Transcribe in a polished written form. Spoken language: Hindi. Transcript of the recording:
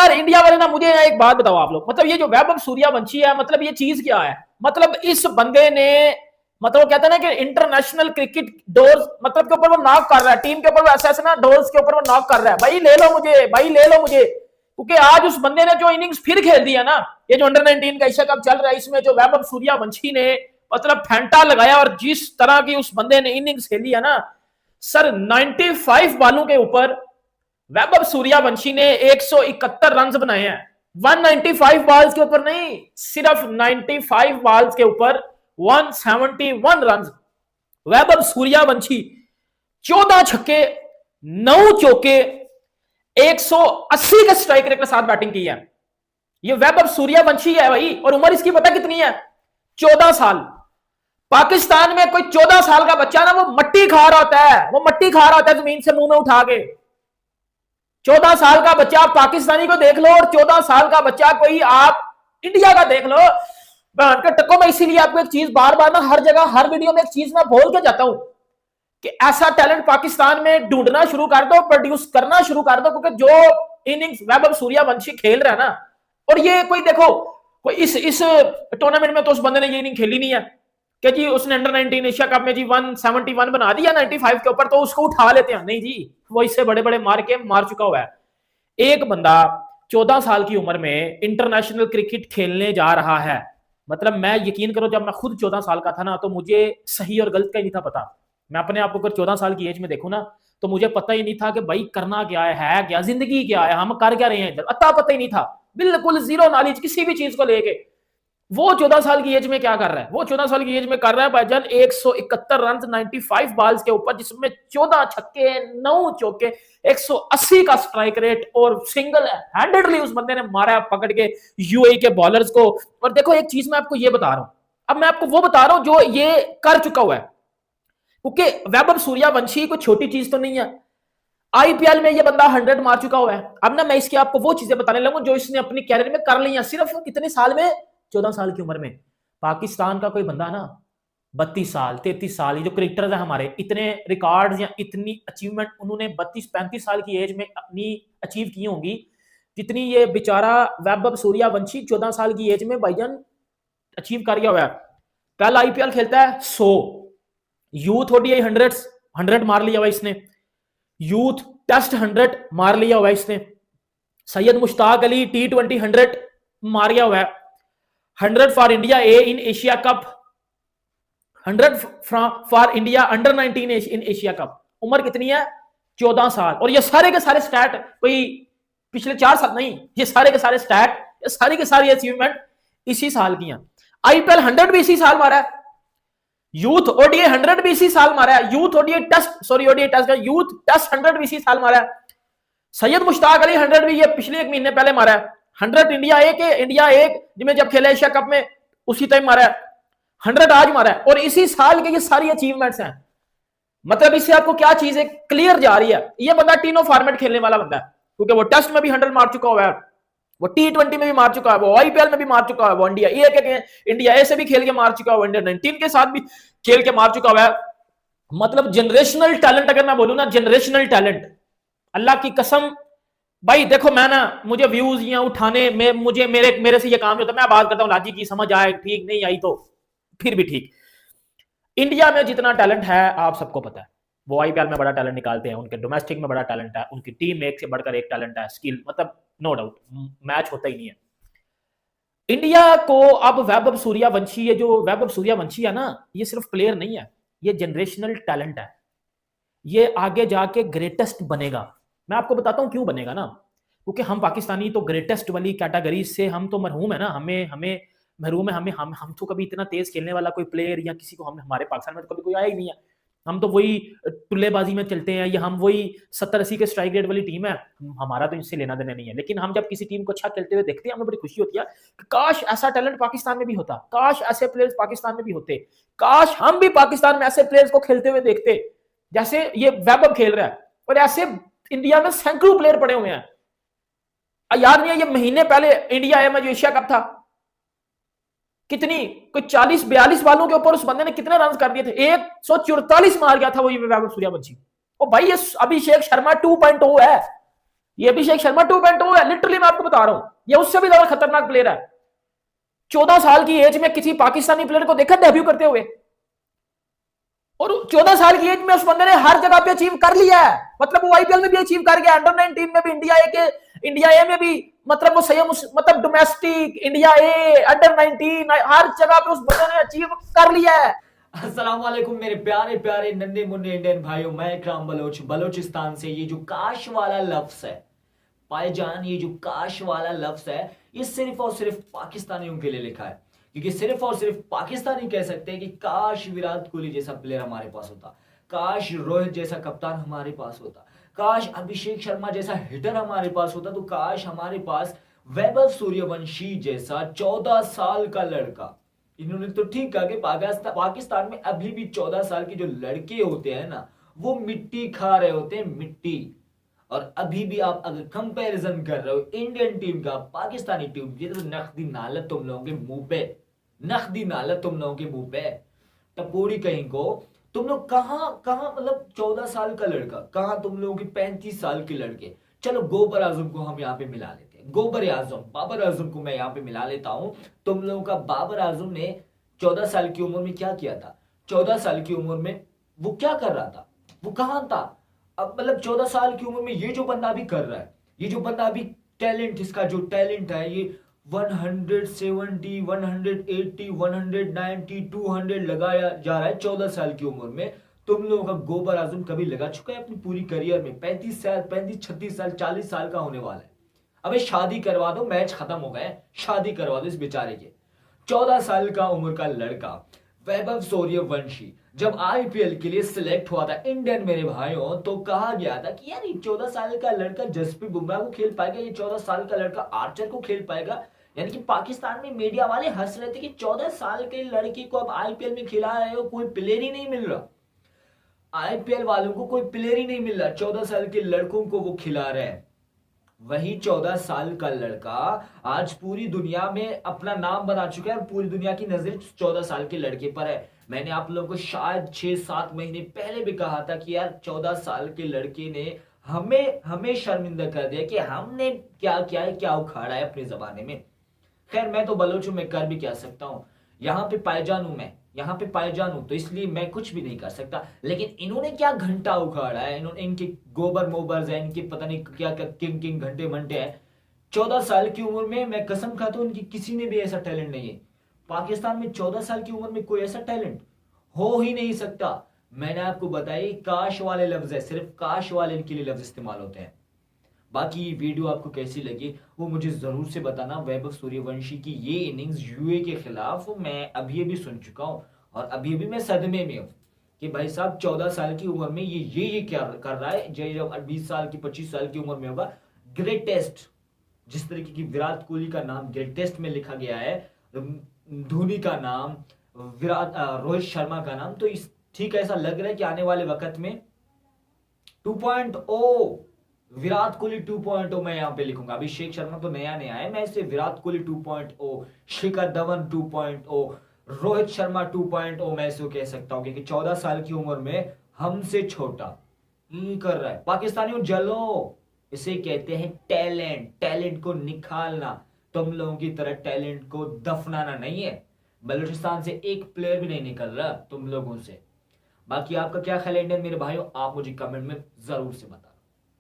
यार इंडिया वाले ना, मुझे एक बात बताओ आप लोग, मतलब ये जो वैभव सूर्यवंशी है, मतलब ये चीज क्या है? मतलब इस बंदे ने, मतलब कहते हैं ना कि इंटरनेशनल क्रिकेट डोर्स मतलब के ऊपर वो नॉक कर रहा है, टीम के ऊपर ऐसा ऐसा ना डोर्स के ऊपर वो नॉक कर रहा है, भाई ले लो मुझे, भाई ले लो मुझे। क्योंकि आज उस बंदे ने जो इनिंग्स फिर खेल दिया ना, ये जो अंडर 19 का एशिया कप चल रहा है, इसमें जो वैभव सूर्यवंशी ने मतलब फेंटा लगाया, और जिस तरह की उस बंदे ने इनिंग्स खेली है ना सर, 95 बालों के ऊपर वैभव सूर्यवंशी ने 171 रन बनाए हैं। 195 बॉल्स के ऊपर नहीं, सिर्फ 95 बॉल्स के ऊपर 171 रन। वैभव सूर्यवंशी 14 छक्के 9 चौके 180 के स्ट्राइक रेट के साथ बैटिंग की है। ये वैभव सूर्यवंशी है भाई, और उम्र इसकी पता कितनी है? 14 साल। पाकिस्तान में कोई 14 साल का बच्चा ना वो मट्टी खा रहा होता है, वो मट्टी खा रहा होता है जमीन से मुंह में उठा के। 14 साल का बच्चा पाकिस्तानी को देख लो, और 14 साल का बच्चा कोई आप इंडिया का देख लो। टक्को मैं इसीलिए आपको एक चीज बार बार ना हर जगह हर वीडियो में एक चीज मैं बोल के जाता हूं कि ऐसा टैलेंट पाकिस्तान में ढूंढना शुरू कर दो, प्रोड्यूस करना शुरू कर दो, क्योंकि जो इनिंग्स वैभव सूर्यवंशी खेल रहा है ना, और ये कोई देखो कोई इस टूर्नामेंट में तो उस बंदे ने ये इनिंग खेली नहीं है कि जी उसने अंडर 19 एशिया कप में जी 171 बना दिया 95 के ऊपर, तो उसको उठा लेते हैं। नहीं जी, वो इससे बड़े बड़े मार चुका हुआ है। एक बंदा 14 साल की उम्र में इंटरनेशनल क्रिकेट खेलने जा रहा है। मतलब मैं यकीन करो, जब मैं खुद 14 साल का था ना, तो मुझे सही और गलत का ही नहीं था पता। मैं अपने आप को अगर 14 साल की एज में देखूं ना, तो मुझे पता ही नहीं था कि भाई करना क्या है क्या जिंदगी क्या है, हम कर क्या रहे हैं इधर, अता पता ही नहीं था, बिल्कुल जीरो नॉलेज किसी भी चीज को लेके। वो 14 साल की एज में क्या कर रहा है? वो 14 साल की एज में कर रहा है भाईजान 171 रन 95 बॉल्स के ऊपर, जिसमें 14 छक्के 9 चौके 180 का स्ट्राइक रेट, और सिंगल हैंडेडली उस बंदे ने मारा पकड़ के यूएई के बॉलर्स को। और देखो एक चीज मैं आपको ये बता रहा हूं, अब मैं आपको वो बता रहा हूं जो ये कर चुका हुआ है, क्योंकि वैभव सूर्यवंशी कोई छोटी चीज तो नहीं है। आईपीएल में ये बंदा 100 मार चुका हुआ है। अब ना मैं इसकी आपको वो चीजें बताने लगूं जो इसने अपनी कैरियर में कर ली है, सिर्फ कितने साल में? 14 साल की उम्र में। पाकिस्तान का कोई बंदा ना 32 साल 33 साल, ये जो क्रिकेटर्स है हमारे, इतने रिकॉर्ड्स या इतनी अचीवमेंट उन्होंने 32-35 साल की एज में अपनी अचीव की होंगी, जितनी ये बेचारा वैभव सूर्यवंशी 14 साल की एज में भाईजान अचीव कर गया हुआ है। पहला आईपीएल खेलता है 100, यूथ ओडीआई 100 मार लिया हुआ इसने, यूथ टेस्ट 100 मार लिया हुआ इसने, सैयद मुश्ताक अली T20 100 मार गया हुआ है, 100 for India A in Asia cup, 100 for India under 19 in Asia cup. उम्र कितनी है? 14 साल। और ये सारे के सारे स्टैट कोई पिछले 4 साल नहीं, ये सारे के सारे स्टैट, ये सारी के सारी अचीवमेंट इसी साल की हैं। आईपीएल 100 भी इसी साल मारा है, यूथ ओडीआई 100 भी इसी साल मारा है, youth ODI test ODI test का यूथ टेस्ट 100 भी इसी साल मारा है। सैयद मुश्ताक अली 100 भी ये पिछले 1 महीने पहले मारा है। 100 इंडिया एक जिसमें जब खेला एशिया कप में उसी टाइम मारा है, 100 आज मारा है, और इसी साल के ये सारी अचीवमेंट्स हैं। मतलब इससे आपको क्या चीज है क्लियर जा रही है, ये बंदा तीनों फॉर्मेट खेलने वाला बंदा है, क्योंकि वो टेस्ट में भी 100 मार चुका हुआ है, वो T20 में भी मार चुका है, वो आईपीएल में भी मार चुका है, वो इंडिया ए से भी खेल के मार चुका है, वो अंडर 19 के साथ भी खेल के मार चुका हुआ है। मतलब जनरेशनल टैलेंट, अगर मैं बोलूं ना जनरेशनल टैलेंट, अल्लाह की कसम भाई। देखो मैं ना, मुझे व्यूज या उठाने में मुझे मेरे से ये काम होता है, मैं बात करता हूँ लाजी की, समझ आए ठीक, नहीं आई तो फिर भी ठीक। इंडिया में जितना टैलेंट है आप सबको पता है, वो आईपीएल में बड़ा टैलेंट निकालते हैं, उनके डोमेस्टिक में बड़ा टैलेंट है, उनकी टीम में एक से बढ़कर एक टैलेंट है, स्किल मतलब नो डाउट मैच होता ही नहीं है। इंडिया को अब वैभव सूर्यवंशी, ये जो वैभव सूर्यवंशी है ना, ये सिर्फ प्लेयर नहीं है, ये जनरेशनल टैलेंट है, ये आगे जाके ग्रेटेस्ट बनेगा। मैं आपको बताता हूं क्यों बनेगा ना, क्योंकि हम पाकिस्तानी तो ग्रेटेस्ट वाली कैटेगरी से हम तो मरहूम है ना, हमें महरूम है, हम तो कभी इतना तेज खेलने वाला कोई प्लेयर या किसी को हमारे पाकिस्तान में तो कभी कोई आया ही नहीं है। हम तो वही टुल्लेबाजी में चलते हैं, या हम वही 70-80 के स्ट्राइक रेट वाली टीम है, हमारा तो इनसे लेना देना नहीं है। लेकिन हम जब किसी टीम को अच्छा खेलते हुए देखते हैं, हमें बड़ी खुशी होती है कि काश ऐसा टैलेंट पाकिस्तान में भी होता, काश ऐसे प्लेयर्स पाकिस्तान में भी होते, काश हम भी पाकिस्तान में ऐसे प्लेयर्स को खेलते हुए देखते जैसे ये वैभव खेल रहा है। और ऐसे इंडिया में सैकड़ों प्लेयर पड़े हुए हैं। याद नहीं है ये महीने पहले इंडिया में जो एशिया कप था, कितनी कोई 40-42 बालों के ऊपर उस बंदे ने कितने रन कर दिए थे, 144 मार गया था वो वैभव सूर्यवंशी। ओ भाई ये अभिषेक शर्मा 2.0 है, ये अभिषेक शर्मा 2.0 है, लिटरली मैं आपको बता रहा हूं, ये उससे भी ज्यादा खतरनाक प्लेयर है। 14 साल की एज में किसी पाकिस्तानी प्लेयर को देखा डेब्यू करते हुए, और 14 साल की एज में उस बंदे ने हर जगह पे अचीव कर लिया है। मतलब वो आईपीएल में भी अचीव कर गया, अंडर 19 में भी, इंडिया ए में भी, मतलब वो संयम, मतलब डोमेस्टिक, इंडिया ए, अंडर 19, हर जगह पे उस बंदे ने अचीव कर लिया है। अस्सलाम वालेकुम मेरे प्यारे प्यारे नन्हे मुन्ने इंडियन भाइयों, मैं इकराम बलोचिस्तान से। ये जो काश वाला लफ्ज है भाईजान, ये जो काश वाला लफ्ज है, ये सिर्फ और सिर्फ पाकिस्तानियों के लिए लिखा है, क्योंकि सिर्फ और सिर्फ पाकिस्तानी कह सकते हैं कि काश विराट कोहली जैसा प्लेयर हमारे पास होता, काश रोहित जैसा कप्तान हमारे पास होता, काश अभिषेक शर्मा जैसा हिटर हमारे पास होता, तो काश हमारे पास वैभव सूर्यवंशी जैसा 14 साल का लड़का। इन्होंने तो ठीक कहा कि पाकिस्तान में अभी भी 14 साल के जो लड़के होते हैं ना, वो मिट्टी खा रहे होते हैं, मिट्टी। और अभी भी आप अगर कंपैरिजन कर रहे हो इंडियन टीम का पाकिस्तानी टीम, ये तो नकदी नालत तुम लोगों के मुंह पे, नकदी नालत तुम लोगों के मुंह पे, टपोरी कहीं को। तुम लोग कहां कहां, मतलब 14 साल का लड़का कहां, तुम लोगों के 35 साल के लड़के। चलो गोबर आजम को हम यहाँ पे मिला लेते हैं, गोबर आजम, बाबर आजम को मैं यहाँ पे मिला लेता हूं। तुम लोगों का बाबर आजम ने 14 साल की उम्र में क्या किया था? 14 साल की उम्र में वो क्या कर रहा था? वो कहां था? अब मतलब 14 साल की उम्र में ये जो बंदा अभी कर रहा है, ये जो बंदा अभी टैलेंट, इसका जो टैलेंट है, ये 170, 180, 190, 200 लगाया जा रहा है 14 साल की उम्र में। तुम लोगों का गोबर आजम कभी लगा चुका है अपनी पूरी करियर में? 35 साल, 35, 36 साल, 40 साल का होने वाला है। अबे शादी करवा दो, मैच खत्म हो गए, शादी करवा दो इस बेचारे के। 14 साल का उम्र का लड़का वैभव सूर्यवंशी जब आईपीएल के लिए सिलेक्ट हुआ था इंडियन मेरे भाइयों, तो कहा गया था कि यार ये 14 साल का लड़का जसप्रीत बुमराह को खेल पाएगा, ये 14 साल का लड़का आर्चर को खेल पाएगा। यानी कि पाकिस्तान में मीडिया वाले हंस रहे थे कि 14 साल के लड़के को अब आईपीएल में खिला रहे हो, कोई प्लेयर ही नहीं मिल रहा, आईपीएल वालों को कोई प्लेयर ही नहीं मिल रहा, 14 साल के लड़कों को वो खिला रहे हैं। वही 14 साल का लड़का आज पूरी दुनिया में अपना नाम बना चुका है और पूरी दुनिया की नजर 14 साल के लड़के पर है। मैंने आप लोगों को शायद 6-7 महीने पहले भी कहा था कि यार 14 साल के लड़के ने हमें हमें शर्मिंदा कर दिया कि हमने क्या किया है, क्या उखाड़ा है अपने जमाने में। खैर मैं तो बलोच हूं, मैं कर भी क्या सकता हूं, यहाँ पे पायजान हूं, मैं यहाँ पे पायजान हूं, तो इसलिए मैं कुछ भी नहीं कर सकता। लेकिन इन्होंने क्या घंटा उखाड़ा है, इन्होंने, इनके गोबर मोबर्स है, इनके पता नहीं क्या क्या किंग किंग घंटे मंटे हैं। 14 साल की उम्र में मैं कसम खाता हूं इनकी किसी ने भी ऐसा टैलेंट नहीं है। पाकिस्तान में 14 साल की उम्र में कोई ऐसा टैलेंट हो ही नहीं सकता। मैंने आपको बताया काश वाले लफ्ज है, सिर्फ काश वाले इनके लिए लफ्ज इस्तेमाल होते हैं। बाकी वीडियो आपको कैसी लगी वो मुझे जरूर से बताना। वैभव सूर्यवंशी की ये इनिंग्स यूए के खिलाफ मैं अभी अभी सुन चुका हूं और अभी अभी मैं सदमे में हूं कि भाई साहब 14 साल की उम्र में ये क्या कर रहा है। जब 20 साल की 25 साल की उम्र में होगा, ग्रेटेस्ट, जिस तरीके की विराट कोहली का नाम ग्रेटेस्ट में लिखा गया है, धोनी का नाम, रोहित शर्मा का नाम, तो इस ठीक ऐसा लग रहा है कि आने वाले वक्त में 2.0 विराट कोहली 2.0 मैं यहां पे लिखूंगा। अभिषेक शर्मा तो नया नया है, मैं इसे विराट कोहली 2.0, शिखर धवन 2.0, रोहित शर्मा 2.0 मैं इसे कह सकता हूं, क्योंकि 14 साल की उम्र में हमसे छोटा ये कर रहा है। पाकिस्तानियों जलो, इसे कहते हैं टैलेंट, टैलेंट को निखालना। तुम लोगों की तरह टैलेंट को दफनाना नहीं है। बलूचिस्तान से एक प्लेयर भी नहीं निकल रहा तुम लोगों से। बाकी आपका क्या ख्याल है इंडियन मेरे भाइयों, आप मुझे कमेंट में जरूर से बताओ।